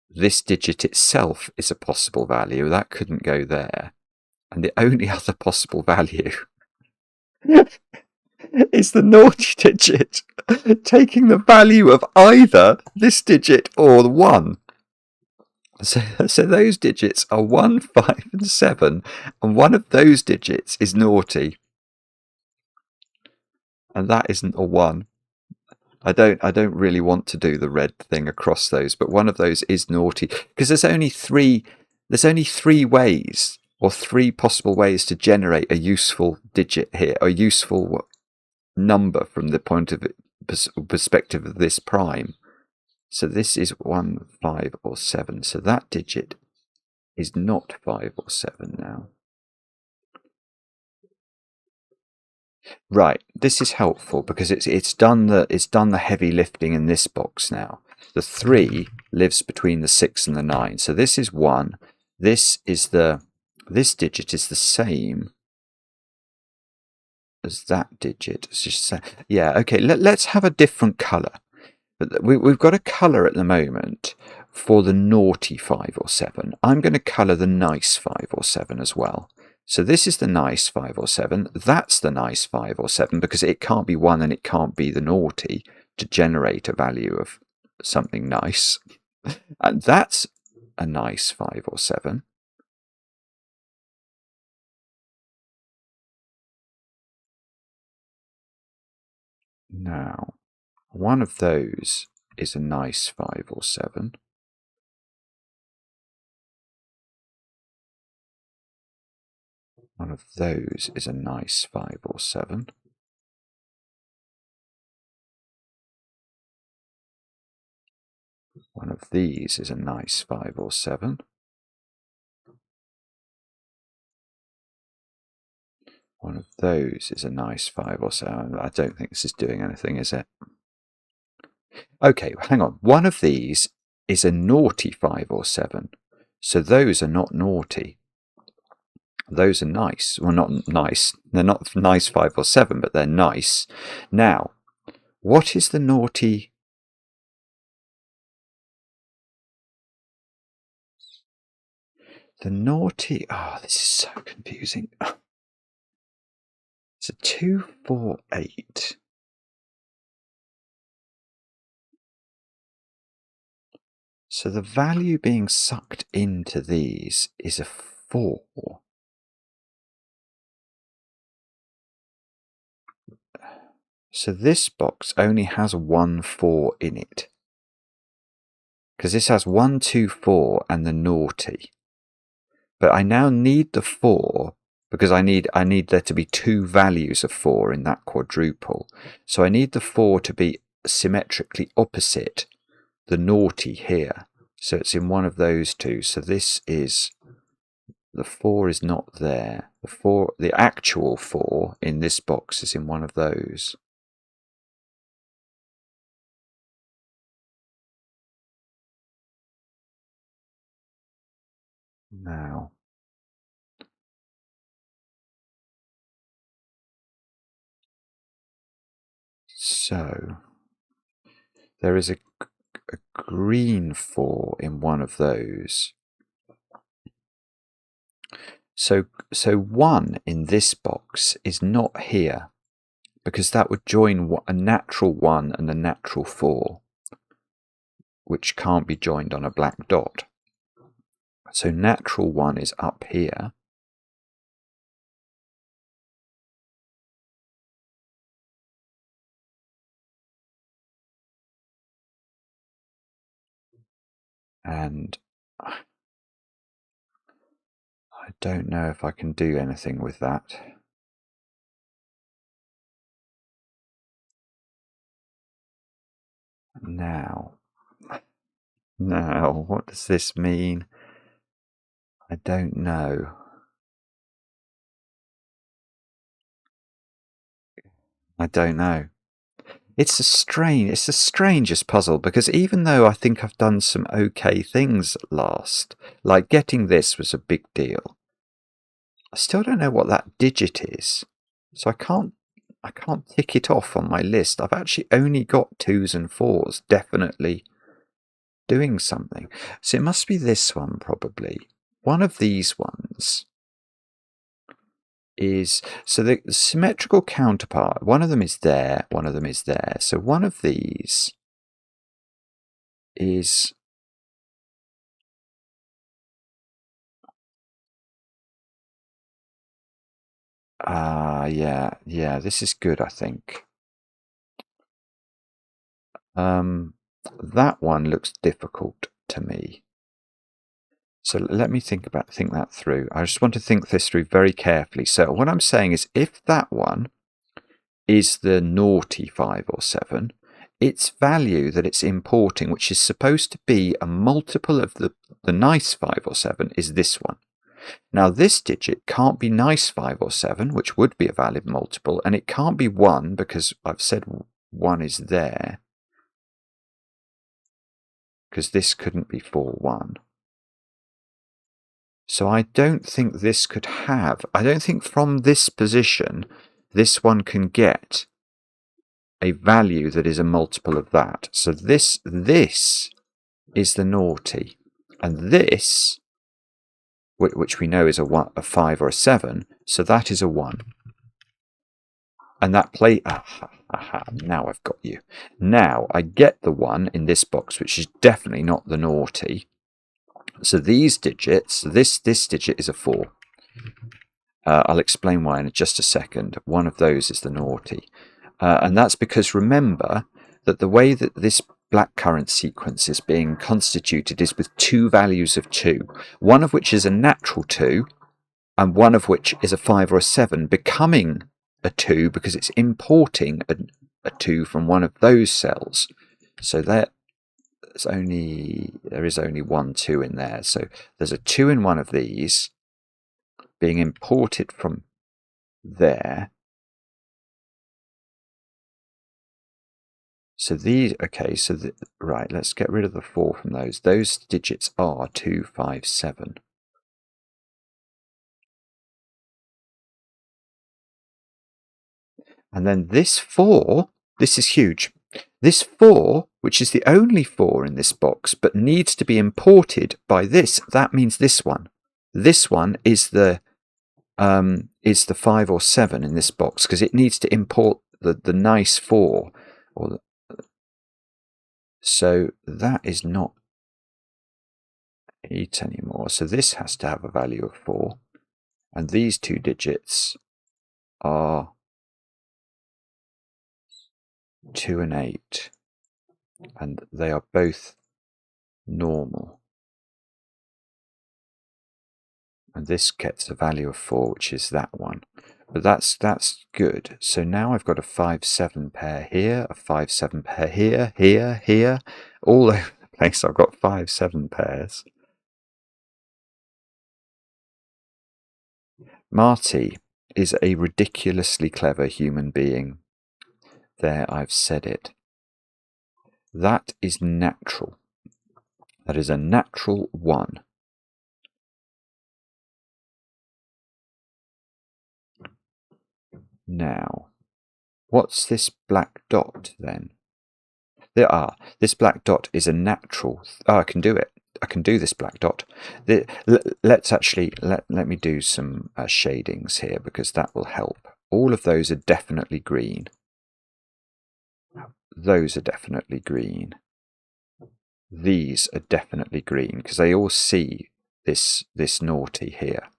This digit itself is a possible value. That couldn't go there. And the only other possible value is the naughty digit, taking the value of either this digit or the 1. So those digits are 1, 5, and 7, and one of those digits is naughty. And that isn't a 1. I don't really want to do the red thing across those, but one of those is naughty because there's only three ways, or 3 possible ways to generate a useful digit here, a useful number from the point of perspective of this prime. So this is 1, 5, or 7. So that digit is not 5 or 7 now. Right, this is helpful because it's done the heavy lifting in this box now. The 3 lives between the 6 and the 9. So this is 1. This digit is the same as that digit. Yeah, okay, let's have a different colour. We've got a colour at the moment for the naughty 5 or 7. I'm going to colour the nice 5 or 7 as well. So this is the nice 5 or 7. That's the nice 5 or 7 because it can't be 1 and it can't be the naughty to generate a value of something nice. And that's a nice 5 or 7. Now, one of those is a nice 5 or 7. One of those is a nice 5 or 7. One of these is a nice 5 or 7. One of those is a nice 5 or 7. I don't think this is doing anything, is it? Okay, hang on. One of these is a naughty 5 or 7. So those are not naughty. Those are nice. Well, not nice. They're not nice 5 or 7, but they're nice. Now, what is the naughty? The naughty... Oh, this is so confusing. It's a 2, 4, 8. So the value being sucked into these is a 4. So this box only has 1, 4 in it. Because this has 1, 2, 4 and the naughty. But I now need the 4 because I need there to be 2 values of 4 in that quadruple. So I need the 4 to be symmetrically opposite the naughty here. So it's in one of those two. So this is... The 4 is not there. The actual 4 in this box is in one of those. Now, so there is a green 4 in one of those. So 1 in this box is not here because that would join a natural 1 and a natural 4, which can't be joined on a black dot. So natural 1 is up here. And I don't know if I can do anything with that. Now, what does this mean? I don't know. I don't know. It's the strangest puzzle, because even though I think I've done some okay things last, like getting this was a big deal, I still don't know what that digit is. So I can't tick it off on my list. I've actually only got 2s and 4s definitely doing something. So it must be this one, probably. One of these ones is, so the symmetrical counterpart, one of them is there, one of them is there. So one of these is yeah, this is good, I think. That one looks difficult to me. So let me think that through. I just want to think this through very carefully. So what I'm saying is, if that one is the naughty 5 or 7, its value that it's importing, which is supposed to be a multiple of the nice 5 or 7, is this one. Now this digit can't be nice 5 or 7, which would be a valid multiple, and it can't be 1 because I've said 1 is there, because this couldn't be 4, 1. So I don't think this could have, I don't think from this position this one can get a value that is a multiple of that. So this is the naughty, and this, which we know is a 5 or a 7, so that is a 1. And that now I've got you. Now I get the 1 in this box, which is definitely not the naughty. So these digits, this digit is a 4. I'll explain why in just a second. One of those is the naughty. And that's because, remember that the way that this blackcurrant sequence is being constituted is with 2 values of 2, one of which is a natural 2, and one of which is a 5 or a 7, becoming a 2 because it's importing a 2 from one of those cells. So there is only 1 2 in there. So there's a 2 in one of these being imported from there. So these, okay, so right, let's get rid of the 4 from those. Those digits are 2, 5, 7. And then this 4, this is huge. This 4, which is the only 4 in this box, but needs to be imported by this, that means this one. This one is the 5 or 7 in this box, because it needs to import the nice 4. So that is not 8 anymore. So this has to have a value of 4. And these 2 digits are 2 and 8. And they are both normal. And this gets a value of 4, which is that one. But that's good. So now I've got a 5, 7 pair here, a 5, 7 pair here, here, all over the place. I've got 5, 7 pairs. Marty is a ridiculously clever human being. There, I've said it. That is natural. That is a natural 1. Now, what's this black dot then? This black dot is a natural. I can do it. I can do this black dot. Let's actually let me do some shadings here, because that will help. all of those are definitely green. Those are definitely green. These are definitely green because they all see this naughty here.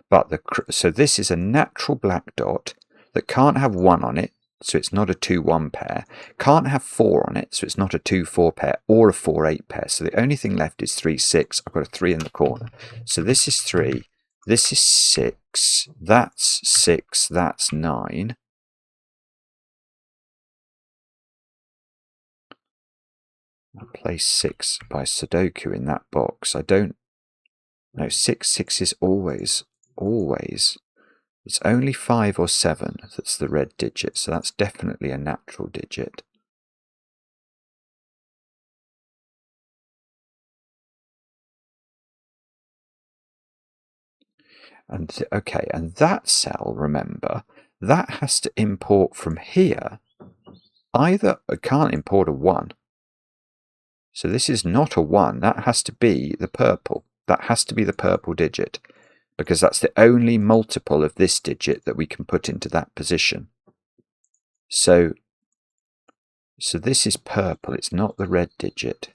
But so this is a natural black dot that can't have 1 on it, so it's not a 2-1 pair, can't have 4 on it, so it's not a 2-4 pair or a 4-8 pair. So the only thing left is 3-6. I've got a 3 in the corner. So this is 3, this is 6, that's 6, that's 9. I'll place 6 by Sudoku in that box. I don't know. 6 is always. It's only 5 or 7 that's the red digit, so that's definitely a natural digit. And okay, and that cell, remember, that has to import from here. Either it can't import a 1. So this is not a 1. That has to be the purple. That has to be the purple digit, because that's the only multiple of this digit that we can put into that position. So this is purple. It's not the red digit,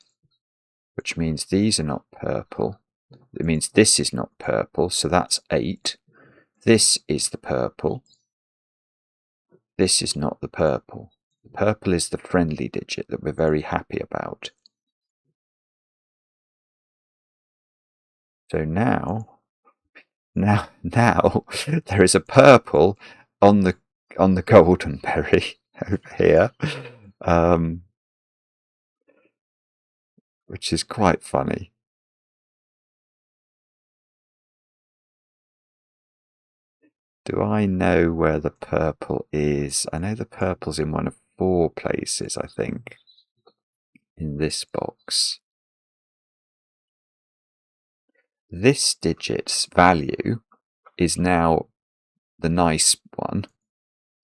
which means these are not purple. It means this is not purple, so that's 8. This is the purple. This is not the purple. The purple is the friendly digit that we're very happy about. So now there is a purple on the golden berry over here, which is quite funny. Do I know where the purple is? I know the purple's in one of 4 places, I think, in this box. This digit's value is now the nice one.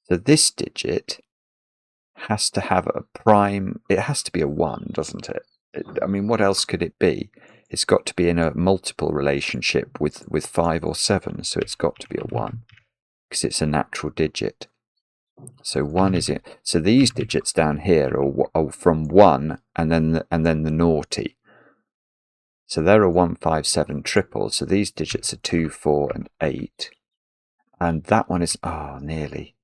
So this digit has to have a prime. It has to be a 1, doesn't it? I mean, what else could it be? It's got to be in a multiple relationship with 5 or 7, so it's got to be a 1 because it's a natural digit. So 1 is it. So these digits down here are from 1 and then the naughty. So they're a 1, 5, 7 triple. So these digits are 2, 4, and 8. And that one is nearly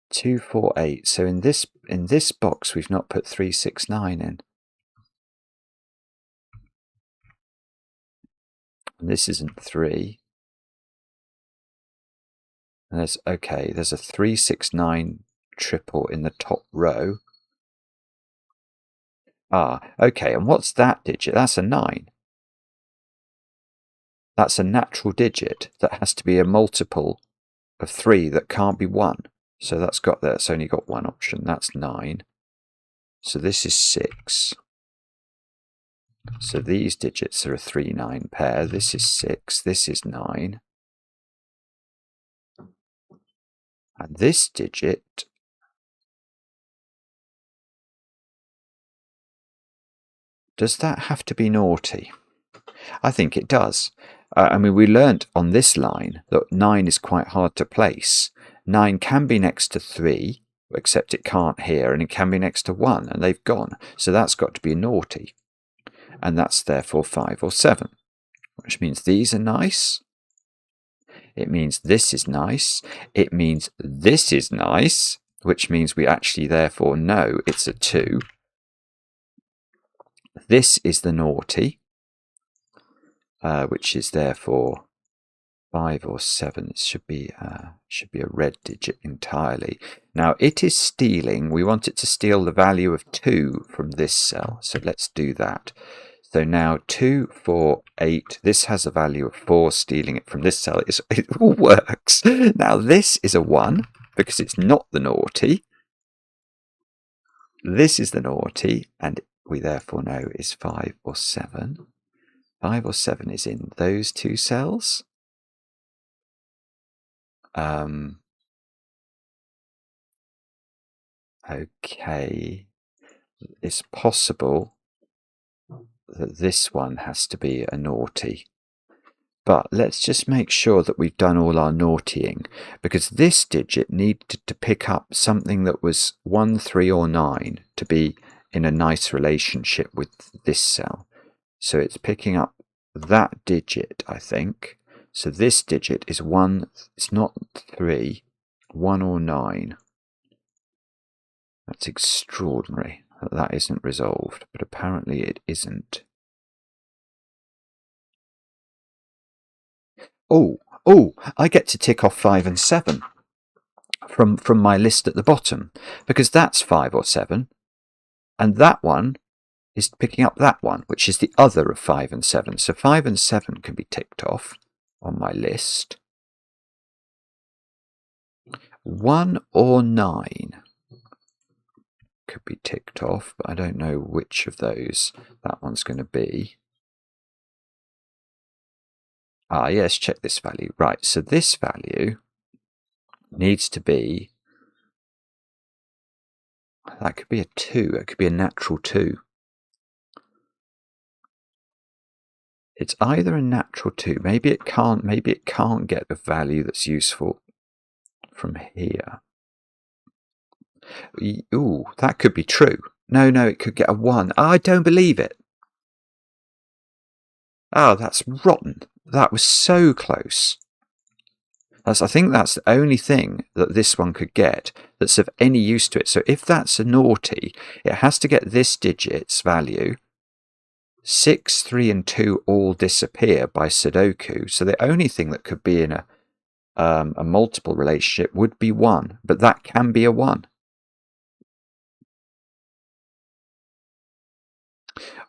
2, 4, 8. So in this box we've not put 3, 6, 9 in. And this isn't 3. And there's a 3, 6, 9 triple in the top row. Okay, and what's that digit? That's a 9. That's a natural digit that has to be a multiple of 3 that can't be 1. So that's only got 1 option. That's 9. So this is 6. So these digits are a 3, 9 pair. This is 6. This is 9. And this digit does that have to be naughty? I think it does. I mean, we learnt on this line that 9 is quite hard to place. 9 can be next to 3, except it can't here, and it can be next to 1, and they've gone. So that's got to be naughty. And that's therefore 5 or 7, which means these are nice. It means this is nice. It means this is nice, which means we actually therefore know it's a 2. This is the naughty, which is therefore 5 or 7. It should be a red digit entirely. Now it is stealing. We want it to steal the value of 2 from this cell. So let's do that. So now 2, 4, 8. This has a value of 4, stealing it from this cell. It all works. Now this is a 1 because it's not the naughty. This is the naughty, and we therefore know is 5 or 7. 5 or 7 is in those 2 cells. Okay. It's possible that this one has to be a naughty But let's just make sure that we've done all our naughtying, because this digit needed to pick up something that was 1, 3, or 9 to be in a nice relationship with this cell. So it's picking up that digit, I think. So this digit is 1, it's not 3, 1 or 9. That's extraordinary that that isn't resolved, but apparently it isn't. Oh, I get to tick off 5 and 7 from my list at the bottom, because that's 5 or 7, and that one is picking up that one, which is the other of 5 and 7. So 5 and 7 can be ticked off on my list. 1 or 9 could be ticked off, but I don't know which of those that one's going to be. Ah, yes, check this value. Right, so this value needs to be, that could be a 2, it could be a natural 2. It's either a natural 2, maybe it can't get a value that's useful from here. Ooh, that could be true. No, it could get a 1. I don't believe it. Oh, that's rotten. That was so close. I think that's the only thing that this one could get that's of any use to it. So if that's a naughty, it has to get this digit's value. 6, 3, and 2 all disappear by Sudoku. So the only thing that could be in a multiple relationship would be 1, but that can be a 1.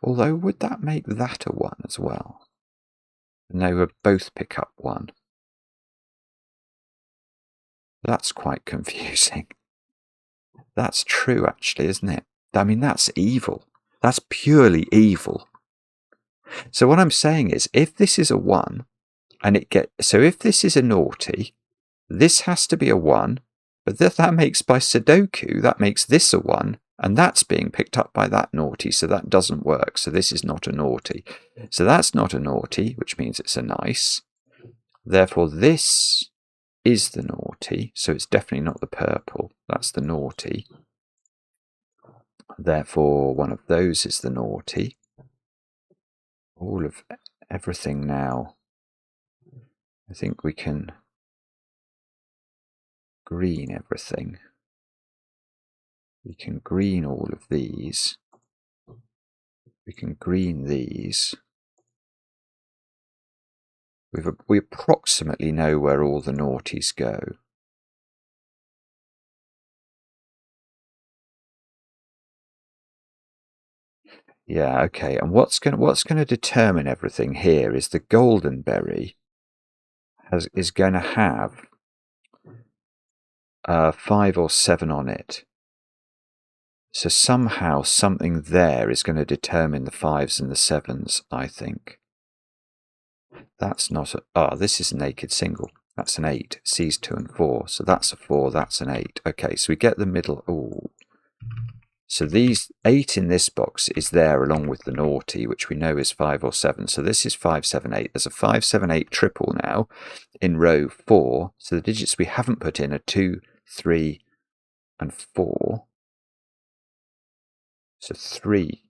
Although, would that make that a 1 as well? And they would both pick up 1. That's quite confusing. That's true, actually, isn't it? I mean, that's evil. That's purely evil. So what I'm saying is, if this is a 1, and so if this is a naughty, this has to be a 1, but that makes by Sudoku, that makes this a 1, and that's being picked up by that naughty, so that doesn't work. So this is not a naughty. So that's not a naughty, which means it's a nice. Therefore, this is the naughty, so it's definitely not the purple. That's the naughty. Therefore, one of those is the naughty. All of everything now. I think we can green everything. We can green all of these. We can green these. We approximately know where all the naughties go. Yeah, okay. And what's going to determine everything here is the golden berry is going to have 5 or 7 on it. So somehow something there is going to determine the 5s and the 7s, I think. That's not this is a naked single. That's an 8. C's 2 and 4. So that's a 4, that's an 8. Okay, so we get the middle. Ooh. So these 8 in this box is there along with the naughty, which we know is 5 or 7. So this is 5, 7, 8. There's a 5, 7, 8 triple now in row 4. So the digits we haven't put in are 2, 3, and 4. So 3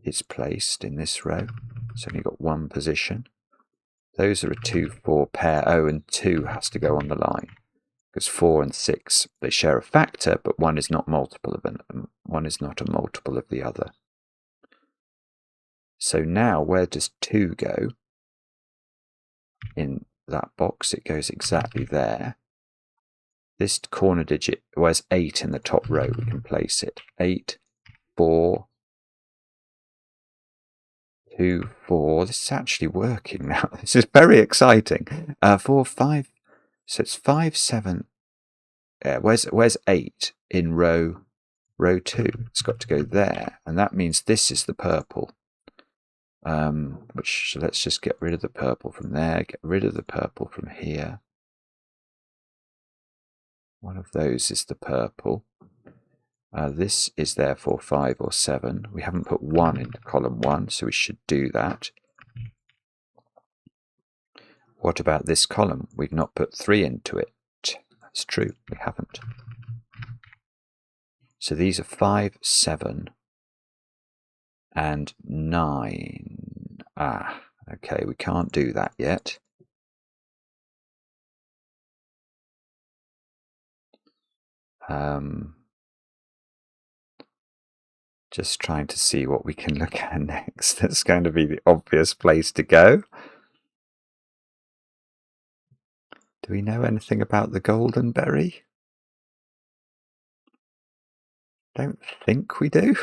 is placed in this row. It's only got one position. Those are a 2, 4 pair. Oh, and 2 has to go on the line. Because 4 and 6, they share a factor, but one is not multiple of one is not a multiple of the other. So now, where does 2 go? In that box, it goes exactly there. This corner digit, where's 8 in the top row? We can place it. 8, 4, 2, 4. This is actually working now. This is very exciting. 4, 5. So it's 5, 7. Where's 8 in row 2? It's got to go there, and that means this is the purple. Which let's just get rid of the purple from there. Get rid of the purple from here. One of those is the purple. This is therefore 5 or 7. We haven't put 1 into column 1, so we should do that. What about this column? We've not put 3 into it. That's true, we haven't. So these are 5, 7, and 9. Ah, okay, we can't do that yet. Just trying to see what we can look at next. That's going to be the obvious place to go. Do we know anything about the golden berry? Don't think we do.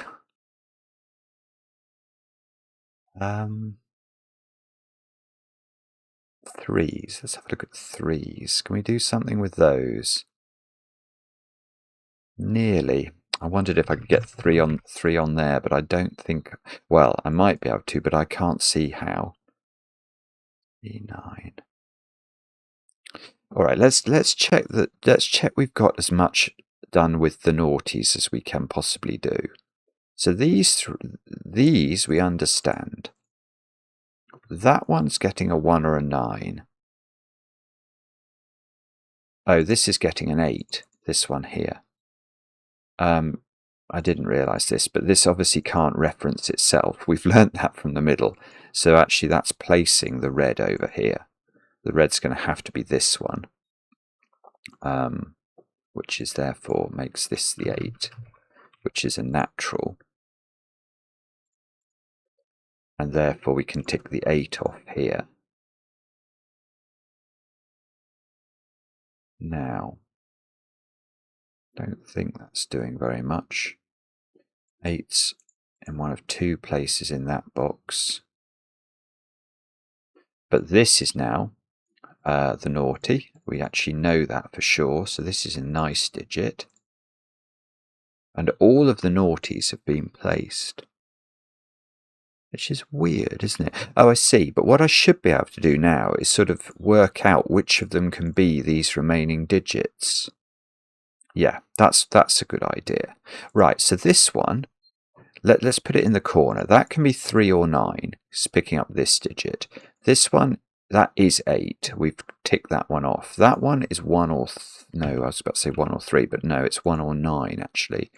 Threes. Let's have a look at threes. Can we do something with those? Nearly. I wondered if I could get 3 on there, but I don't think. Well, I might be able to, but I can't see how. E9. All right. Let's check that. Let's check we've got as much done with the naughties as we can possibly do. So these we understand. That one's getting a 1 or a 9. Oh, this is getting an 8. This one here. I didn't realise this, but this obviously can't reference itself. We've learnt that from the middle. So actually that's placing the red over here. The red's going to have to be this one, which is therefore makes this the 8, which is a natural. And therefore we can tick the 8 off here. Now, don't think that's doing very much. 8's in one of 2 places in that box. But this is now the naughty. We actually know that for sure. So this is a nice digit. And all of the naughties have been placed. Which is weird, isn't it? Oh, I see. But what I should be able to do now is sort of work out which of them can be these remaining digits. Yeah, that's a good idea. Right, so this one, let's put it in the corner. That can be 3 or 9. It's picking up this digit. This one, that is 8. We've ticked that one off. That one is 1 or... no, I was about to say 1 or 3, but no, it's 1 or 9, actually.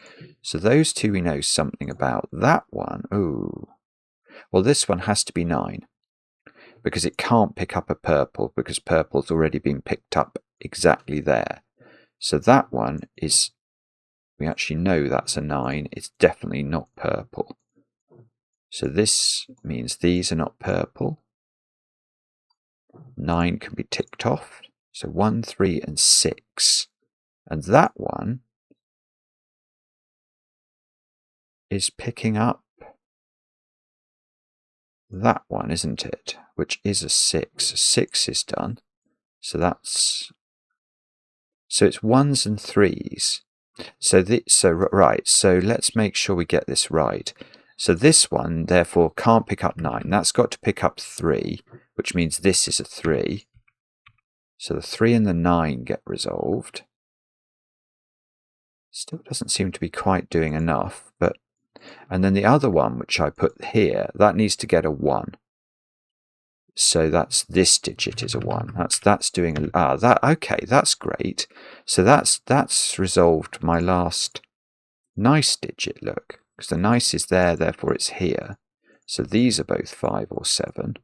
So those 2 we know something about. That one, ooh. Well, this one has to be 9. Because it can't pick up a purple, because purple's already been picked up exactly there. So that one is, we actually know that's a 9. It's definitely not purple. So this means these are not purple. 9 can be ticked off. So 1, 3, and 6. And that one is picking up that one, isn't it? Which is a 6. 6 is done. So that's... so it's 1s and 3s. Right, so let's make sure we get this right. So this one, therefore, can't pick up 9. That's got to pick up 3, which means this is a 3. So the 3 and the 9 get resolved. Still doesn't seem to be quite doing enough, but... and then the other one, which I put here, that needs to get a 1. So that's this digit is a 1. That's doing okay, that's great. So that's resolved my last nice digit, look. Because the nice is there, therefore it's here. So these are both 5 or 7.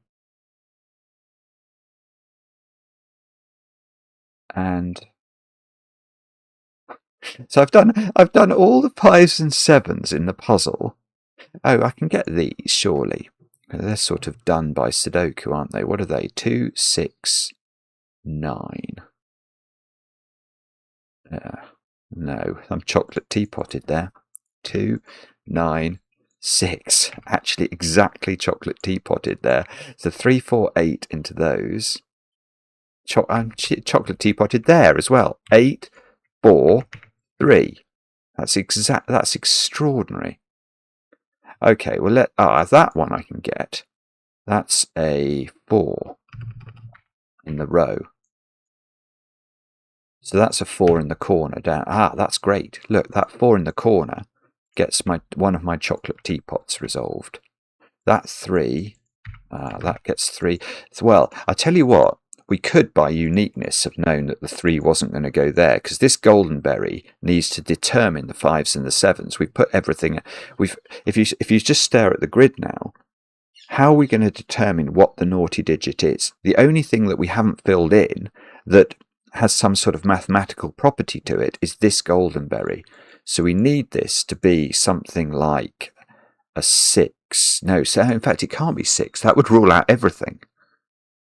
And so I've done all the 5s and 7s in the puzzle. Oh, I can get these, surely. They're sort of done by Sudoku, aren't they? What are they? 2, 6, 9. No, I'm chocolate teapotted there. 2, 9, 6. Actually, exactly chocolate teapotted there. So 3, 4, 8 into those. I'm chocolate teapotted there as well. 8, 4, 3. That's extraordinary. Okay, well that one I can get. That's a 4 in the row. So that's a 4 in the corner down. That's great. Look, that 4 in the corner gets one of my chocolate teapots resolved. That 3, that gets 3. Well, I tell you what, we could, by uniqueness, have known that the 3 wasn't going to go there, because this golden berry needs to determine the 5s and the 7s. We've put everything. If you just stare at the grid now, how are we going to determine what the naughty digit is? The only thing that we haven't filled in that has some sort of mathematical property to it is this golden berry. So we need this to be something like a 6. No, so in fact it can't be 6. That would rule out everything.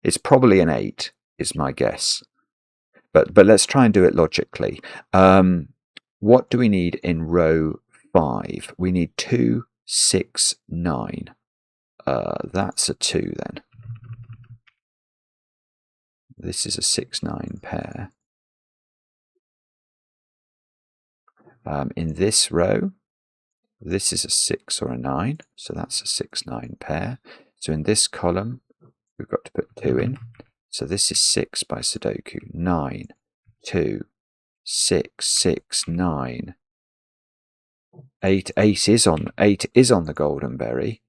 It's probably an 8, is my guess. But let's try and do it logically. What do we need in row 5? We need 2, 6, 9. That's a 2 then. This is a 6, 9 pair. In this row, this is a 6 or a 9, so that's a 6, 9 pair. So in this column, we've got to put 2 in. So this is 6 by Sudoku. 9, 2, 6, 6, 9. 8 is on the golden berry,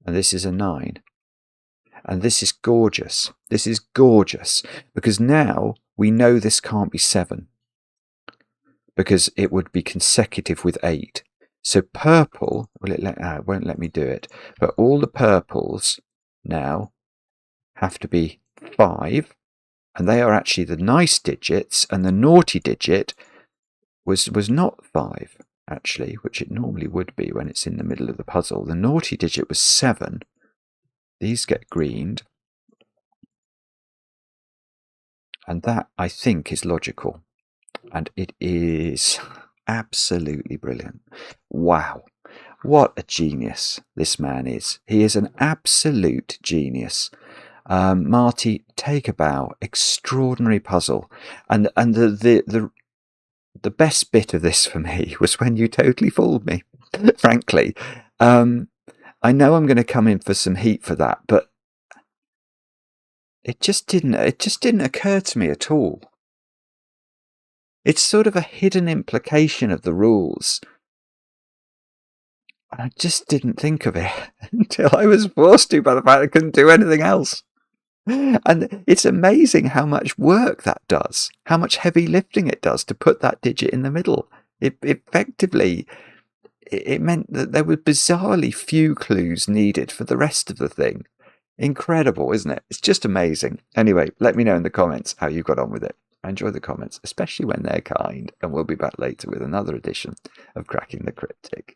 and this is a 9. And this is gorgeous. This is gorgeous, because now we know this can't be 7, because it would be consecutive with 8. So purple, well, it won't let me do it, but all the purples now have to be 5, and they are actually the nice digits, and the naughty digit was not 5, actually, which it normally would be when it's in the middle of the puzzle. The naughty digit was 7. These get greened, and that, I think, is logical, and it is absolutely brilliant. Wow, what a genius this man is. He is an absolute genius. Marty, take a bow. Extraordinary puzzle, and the best bit of this for me was when you totally fooled me. Frankly, I know I'm going to come in for some heat for that, but it just didn't occur to me at all. It's sort of a hidden implication of the rules. I just didn't think of it until I was forced to by the fact I couldn't do anything else. And it's amazing how much work that does, how much heavy lifting it does to put that digit in the middle. It meant that there were bizarrely few clues needed for the rest of the thing. Incredible, isn't it? It's just amazing. Anyway, let me know in the comments how you got on with it. I enjoy the comments, especially when they're kind, and we'll be back later with another edition of Cracking the Cryptic.